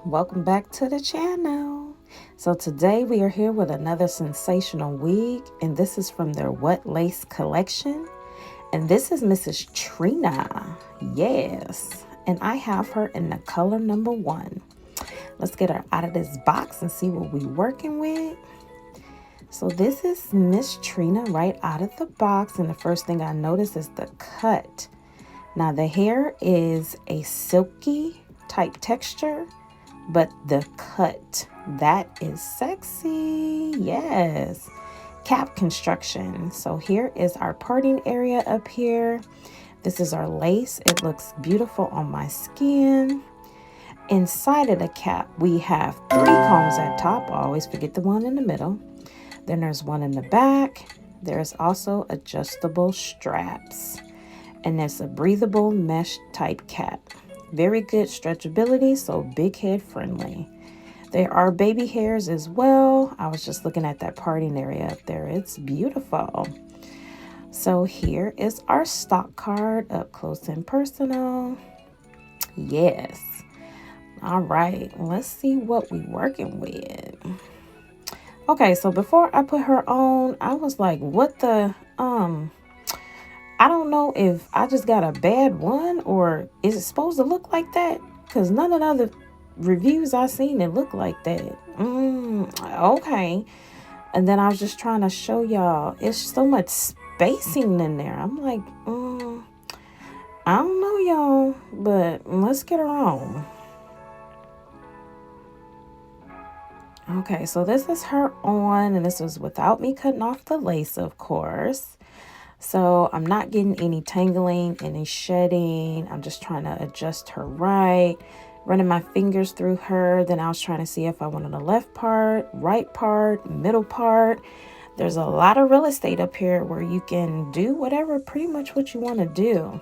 welcome back to the channel. So today we are here with another sensational wig, and this is from their What Lace collection, and this is Mrs. TYRINA. Yes, and I have her in the color number 1. Let's get her out of this box and see what we're working with. So this is Miss TYRINA right out of the box, and the first thing I notice is the cut. Now the hair is a silky type texture, but the cut, that is sexy. Yes, cap construction. So here is our parting area up here. This is our lace. It looks beautiful on my skin. Inside of the cap, we have 3 combs at top. I always forget the one in the middle. Then there's one in the back. There's also adjustable straps. And there's a breathable mesh type cap. Very good stretchability, so big head friendly. There are baby hairs as well. I was just looking at that parting area up there. It's beautiful. So here is our stock card up close and personal. Yes. All right, let's see what we're working with. Okay, so before I put her on, I was like, what the, I don't know if I just got a bad one or is it supposed to look like that? Because none of the other reviews I seen it look like that. Okay. And then I was just trying to show y'all, it's so much spacing in there. I'm like, I don't know y'all, but let's get her on. Okay, so this is her on, and this was without me cutting off the lace, of course. So I'm not getting any tangling, any shedding. I'm just trying to adjust her right, running my fingers through her. Then I was trying to see if I wanted the left part, right part, middle part. There's a lot of real estate up here where you can do whatever, pretty much what you want to do.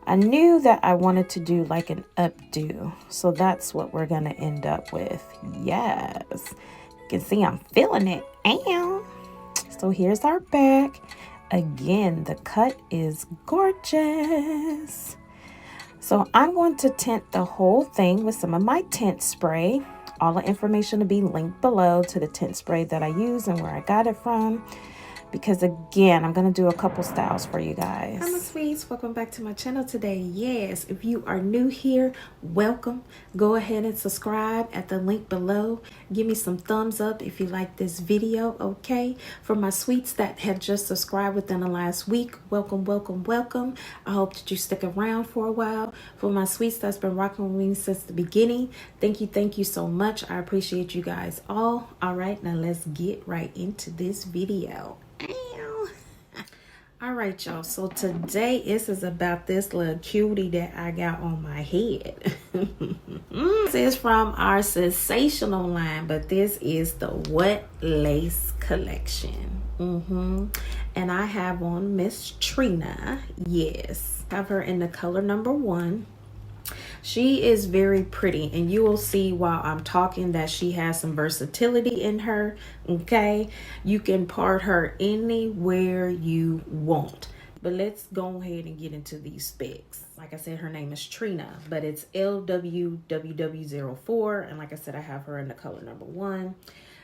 I knew that I wanted to do like an updo, so that's what we're going to end up with. Yes, you can see I'm feeling it. Ow. So here's our back. Again, the cut is gorgeous. So I'm going to tint the whole thing with some of my tint spray. All the information will be linked below to the tint spray that I use and where I got it from. Because again, I'm going to do a couple styles for you guys. Hi, my sweets. Welcome back to my channel today. Yes, if you are new here, welcome. Go ahead and subscribe at the link below. Give me some thumbs up if you like this video, okay? For my sweets that have just subscribed within the last week, welcome, welcome, welcome. I hope that you stick around for a while. For my sweets that's been rocking with me since the beginning, thank you so much. I appreciate you guys all. All right, now let's get right into this video. All right, y'all, so today this is about this little cutie that I got on my head. This is from our Sensational line, but this is the What Lace collection. And I have on Miss TYRINA. Yes, I have her in the color number 1. She is very pretty, and you will see while I'm talking that she has some versatility in her, okay? You can part her anywhere you want. But let's go ahead and get into these specs. Like I said, her name is TYRINA, but it's LWWW04, and like I said, I have her in the color number 1.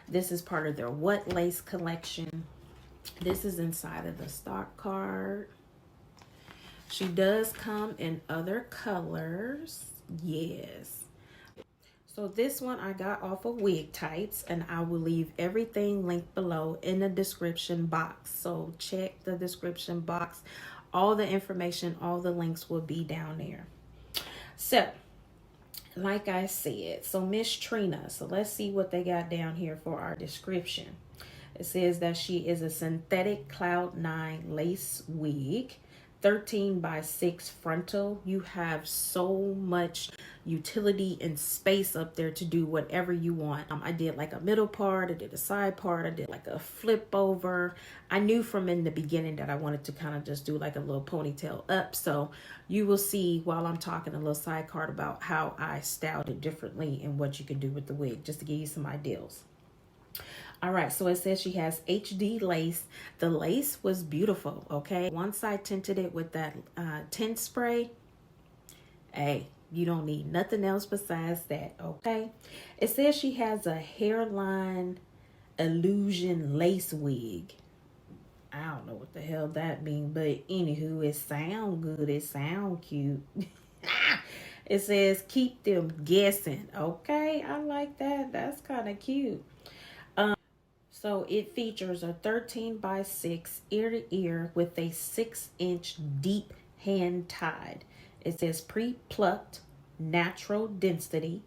This is part of their What Lace collection. This is inside of the stock card. She does come in other colors. Yes. So this one I got off of WigTypes, and I will leave everything linked below in the description box. So check the description box. All the information, all the links will be down there. So, like I said, so Miss TYRINA. So let's see what they got down here for our description. It says that she is a synthetic cloud 9 lace wig. 13x6 frontal. You have so much utility and space up there to do whatever you want. I did like a middle part, I did a side part, I did like a flip over. I knew from in the beginning that I wanted to kind of just do like a little ponytail up. So you will see while I'm talking a little side card about how I styled it differently and what you can do with the wig, just to give you some ideas. All right, so it says she has HD lace. The lace was beautiful, okay? Once I tinted it with that tint spray, hey, You don't need nothing else besides that, okay? It says she has a hairline illusion lace wig. I don't know what the hell that means, but anywho, it sound good. It sound cute. It says keep them guessing. Okay, I like that. That's kind of cute. So it features a 13x6 ear to ear with a 6-inch deep hand tied. It says pre-plucked, natural density.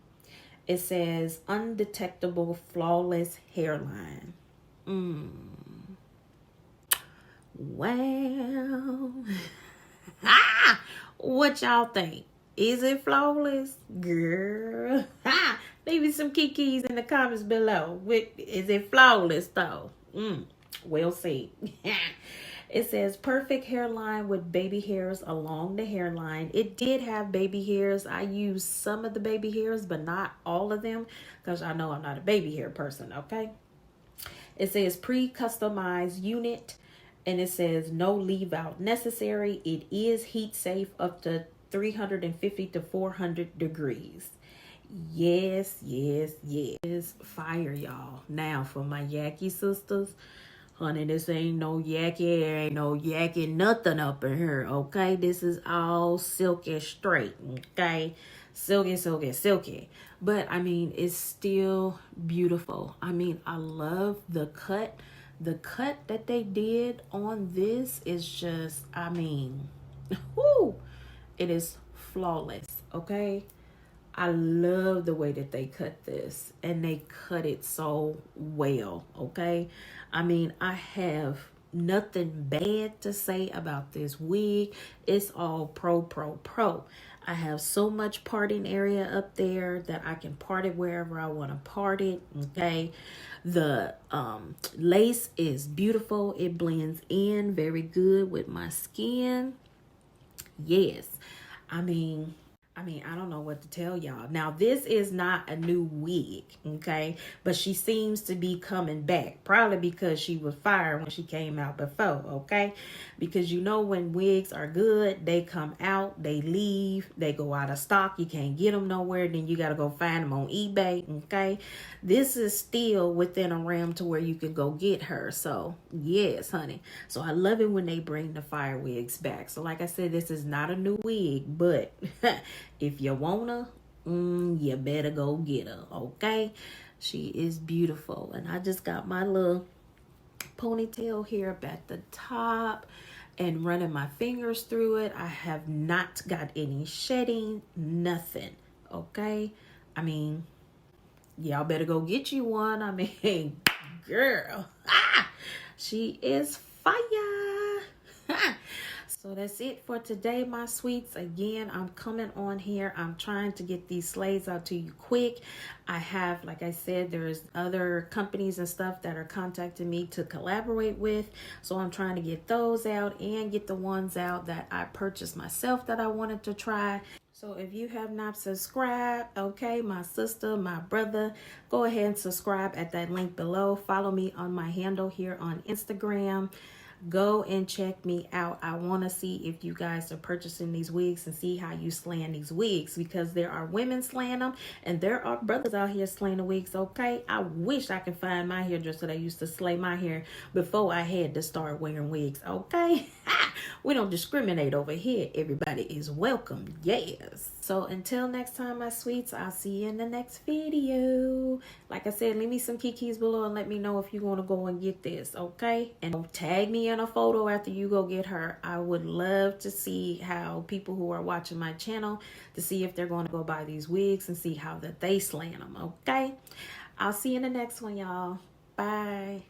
It says undetectable, flawless hairline. Well, what y'all think? Is it flawless? Girl. Leave me some kikis in the comments below. Is it flawless though? We'll see. It says perfect hairline with baby hairs along the hairline. It did have baby hairs. I used some of the baby hairs, but not all of them, because I know I'm not a baby hair person, okay? It says pre-customized unit, and it says no leave out necessary. It is heat safe up to 350 to 400 degrees. Yes, yes, yes. Fire, y'all. Now for my yaki sisters. Honey, this ain't no yaki, ain't no yaki nothing up in here, okay? This is all silky straight, okay? Silky, silky, silky. But, I mean, it's still beautiful. I mean, I love the cut. The cut that they did on this is just, I mean, whoo, it is flawless, okay? I love the way that they cut this, and they cut it so well, okay? I mean, I have nothing bad to say about this wig. It's all pro, pro, pro. I have so much parting area up there that I can part it wherever I want to part it, okay? The lace is beautiful. It blends in very good with my skin. Yes, I mean, I don't know what to tell y'all. Now, this is not a new wig, okay? But she seems to be coming back. Probably because she was fired when she came out before, okay? Because you know when wigs are good, they come out, they leave, they go out of stock. You can't get them nowhere. Then you got to go find them on eBay, okay? This is still within a realm to where you can go get her. So, yes, honey. So, I love it when they bring the fire wigs back. So, like I said, this is not a new wig, but if you want her, you better go get her, okay? She is beautiful. And I just got my little ponytail here up at the top and running my fingers through it. I have not got any shedding, nothing, okay? I mean, y'all better go get you one. I mean, girl, she is fire. So that's it for today, my sweets. Again, I'm coming on here. I'm trying to get these slays out to you quick. I have, like I said, there's other companies and stuff that are contacting me to collaborate with. So I'm trying to get those out and get the ones out that I purchased myself that I wanted to try. So if you have not subscribed, okay, my sister, my brother, go ahead and subscribe at that link below. Follow me on my handle here on Instagram. Go and check me out. I want to see if you guys are purchasing these wigs and see how you slaying these wigs, because there are women slaying them and there are brothers out here slaying the wigs, okay? I wish I could find my hairdresser that used to slay my hair before I had to start wearing wigs, okay? We don't discriminate over here. Everybody is welcome, yes. So until next time, my sweets, I'll see you in the next video. Like I said, leave me some kikis below and let me know if you want to go and get this, okay? And tag me in a photo after you go get her. I would love to see how people who are watching my channel, to see if they're going to go buy these wigs and see how that they slaying them, okay? I'll see you in the next one, y'all. Bye.